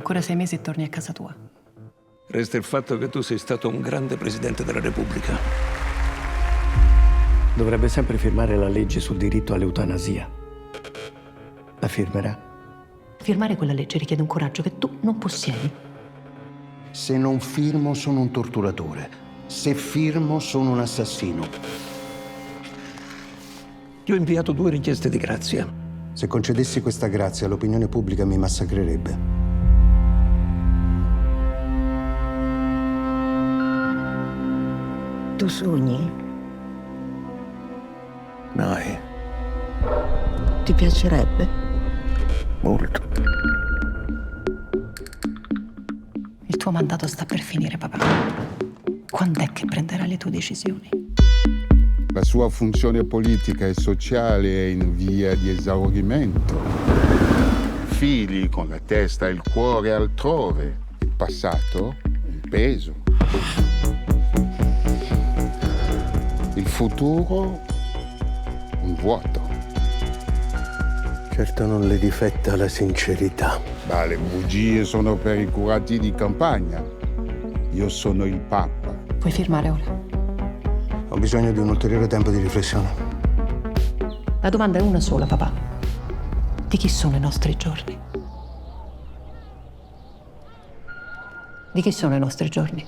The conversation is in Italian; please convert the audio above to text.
ancora 6 mesi e torni a casa tua. Resta il fatto che tu sei stato un grande presidente della Repubblica. Dovrebbe sempre firmare la legge sul diritto all'eutanasia. La firmerà? Firmare quella legge richiede un coraggio che tu non possiedi. Se non firmo sono un torturatore. Se firmo sono un assassino. Ti ho inviato 2 richieste di grazia. Se concedessi questa grazia, l'opinione pubblica mi massacrerebbe. Tu sogni? Mai. Ti piacerebbe? Molto. Il tuo mandato sta per finire, papà. Quando è che prenderai le tue decisioni? La sua funzione politica e sociale è in via di esaurimento. Figli con la testa e il cuore altrove. Il passato, un peso. Il futuro, un vuoto. Certo non le difetta la sincerità. Ma le bugie sono per i curati di campagna. Io sono il Papa. Puoi firmare ora. Ho bisogno di un ulteriore tempo di riflessione. La domanda è una sola, papà. Di chi sono i nostri giorni? Di chi sono i nostri giorni?